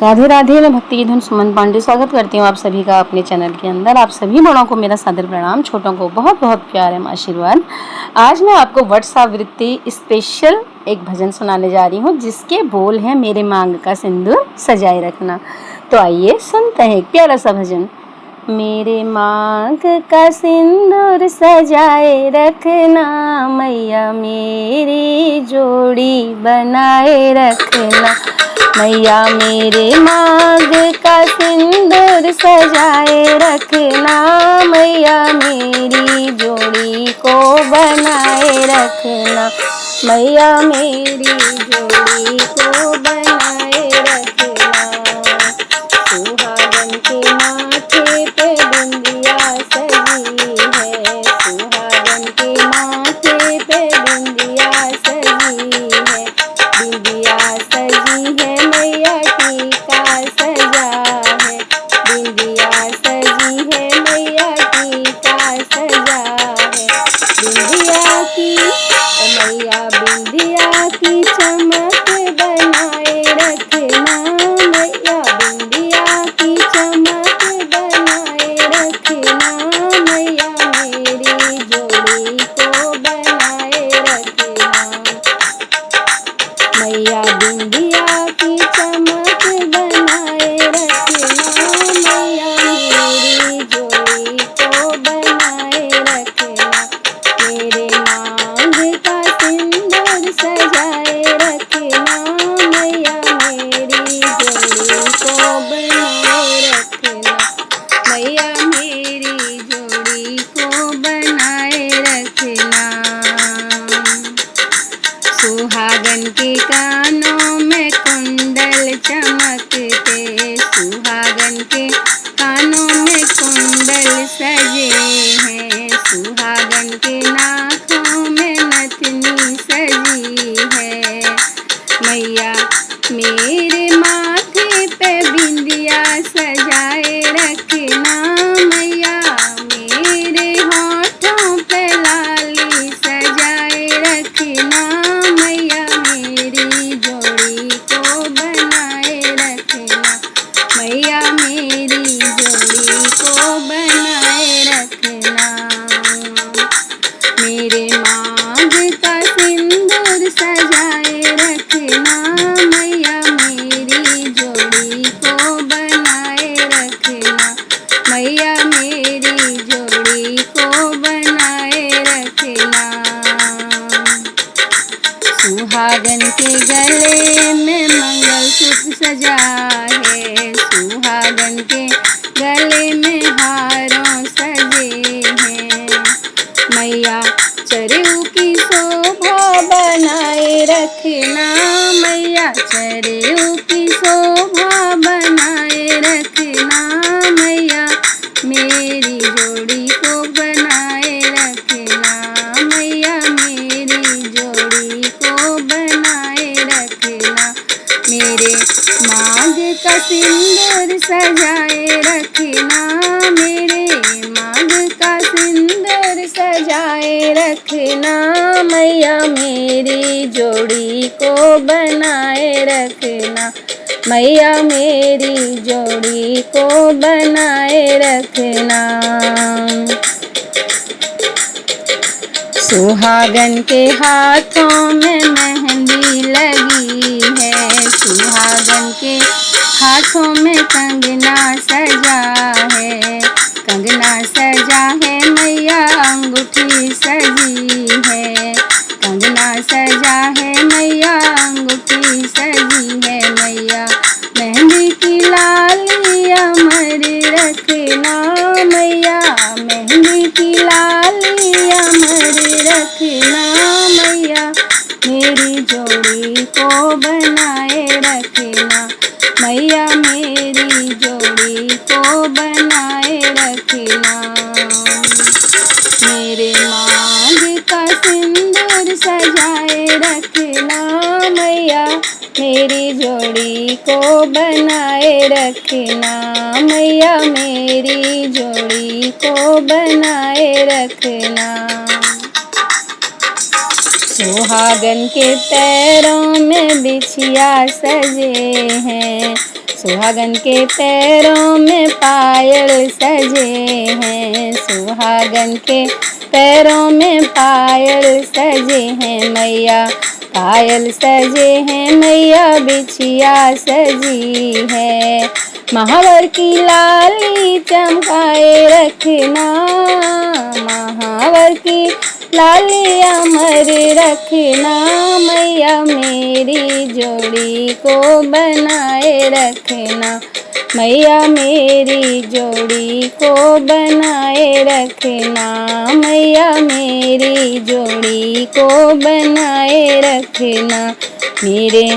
राधे राधे। मैं भक्ति की धुन सुमन पांडे स्वागत करती हूँ आप सभी का अपने चैनल के अंदर। आप सभी बड़ों को मेरा सादर प्रणाम, छोटों को बहुत बहुत प्यार एवं आशीर्वाद। आज मैं आपको वटसावित्री स्पेशल एक भजन सुनाने जा रही हूँ जिसके बोल हैं, मेरे मांग का सिंदूर सजाए रखना। तो आइए सुनते हैं एक प्यारा सा भजन। मेरे मांग का सिंदूर सजाए रखना, मैया मेरी जोड़ी बनाए रखना। मैया मेरे मांग का सिंदूर सजाए रखना, मैया मेरी जोड़ी को बनाए रखना। मैया मेरी जोड़ी को बनाए रखना। सुहागन के माथे पे बिंदिया सजी है, सुहागन के माथे पे बिंदिया सजी है, बिंदिया सजी है, मैया टीका सजा है, बिंदिया सजी है, मैया टीका सजा है। बिंदिया की ओ मैया बिंदिया की चमक बनाए रखना, मैया बिंदिया की चमक बनाए रखना, मैया मेरी जोड़ी को बनाए रखना। मैया बिंदिया की चमक बनाए रखना, मैया मेरी जोड़ी को बनाए रखना। मेरे मांग का सिंदूर सजाए रखना, मैया मेरी जोड़ी को बनाए रखना। मैया मेरी जोड़ी को बनाए रखना। सुहागन के कानों में कुंडल चमकते, सुहागन के कानों में कुंडल सजे हैं, सुहागन के नाकों में नथनी सजी है। मैया मेरे माथे पे बिंदिया सजाए रखना, मैया मेरे होठों पे लाली सजाए रखना, मैया मेरी जोड़ी को बनाए रखना। मैया मेरी जोड़ी को बनाए रखना। मेरे मांग का सिंदूर सजाए रखना, मैया मेरी जोड़ी को बनाए रखना। मैया मेरी जोड़ी को बनाए रखना। सुहागन के गले में मंगलसूत्र सजा है, सुहागन के गले में हारों सजे हैं। मैया चरेऊ की शोभा बनाए रखना, मैया चरेऊ की शोभा बनाए रखना, मैया मेरी जोड़ी को बनाए रखना। मैया मेरी जोड़ी को बनाए रखना। मेरे मांग का सिंदूर सजाए रखना, मेरे मांग का सिंदूर सजाए रखना, मैया मेरी जोड़ी को बनाए रखना। मैया मेरी जोड़ी को बनाए रखना। सुहागन के हाथों में मेहंदी लगी है, सुहागन के हाथों में कंगना सजा है, कंगना सजा है, मैया अंगूठी सजी है, कंगना सजा है, मैया अंगूठी सजी है। मैया मेहंदी की लाली अमर रखना, मैया मेहंदी की लाली अमर रखना, मैया मेरी जोड़ी को बनाए रखना। मैया मेरी जोड़ी को बनाए रखना। मेरे मांग का सिंदूर सजाए रखना, मैया मेरी जोड़ी को बनाए रखना। मैया मेरी जोड़ी को बनाए रखना। सुहागन के पैरों में बिछिया सजे हैं, सुहागन के पैरों में पायल सजे हैं, सुहागन के पैरों में पायल सजे हैं मैया, पायल सजे हैं मैया, बिछिया सजी है। महावर की लाली चमकाए रखना, महावर की लाली अमर रखना मैया, मेरी जोड़ी को बनाए रखना मैया, मेरी जोड़ी को बनाए रखना मैया, मेरी जोड़ी को बनाए रखना। मेरे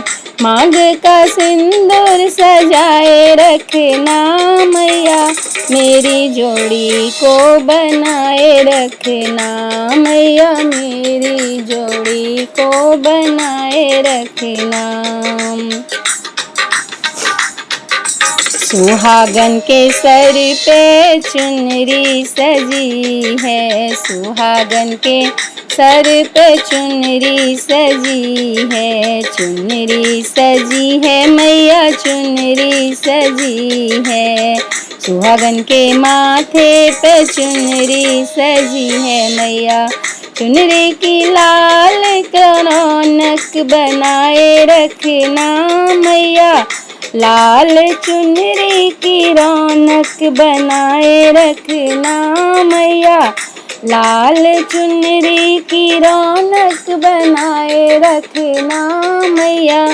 मांग का सिंदूर सजाए रखना मैया, मेरी जोड़ी को बनाए रखना मैया, मेरी जोड़ी को बनाए रखना। सुहागन के सर पे चुनरी सजी है, सुहागन के सर पे चुनरी सजी है, चुनरी सजी है मैया, चुनरी सजी है। सुहागन के माथे पे चुनरी सजी है मैया, चुनरी की लाल रौनक बनाए रखना मैया, लाल चुनरी की रौनक बनाए रखना मैया, लाल चुनरी की रौनक बनाए रखना मैया,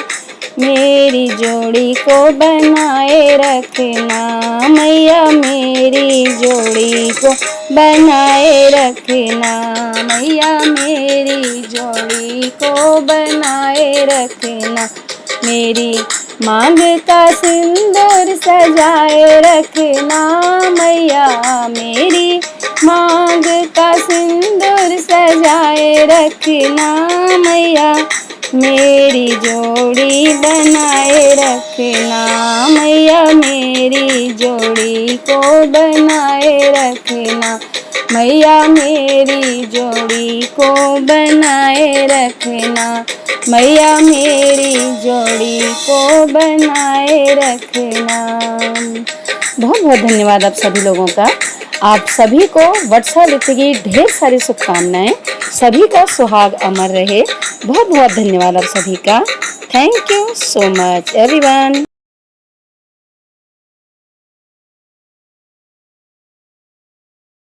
मेरी जोड़ी को बनाए रखना मैया, मेरी जोड़ी को बनाए रखना मैया, मेरी जोड़ी को बनाए रखना। मेरी मांग का सिंदूर सजाए रखना मैया, मेरी मांग का सिंदूर सजाए रखना मैया, मेरी जोड़ी बनाए रखना मैया, मेरी जोड़ी को बनाए रखना मैया, मेरी जोड़ी को बनाए रखना मैया, मेरी जोड़ी को बनाए रखना। बहुत बहुत धन्यवाद आप सभी लोगों का। आप सभी को वटसावित्री की ढेर सारी शुभकामनाएं। सभी का सुहाग अमर रहे। बहुत बहुत धन्यवाद आप सभी का। Thank you so much everyone.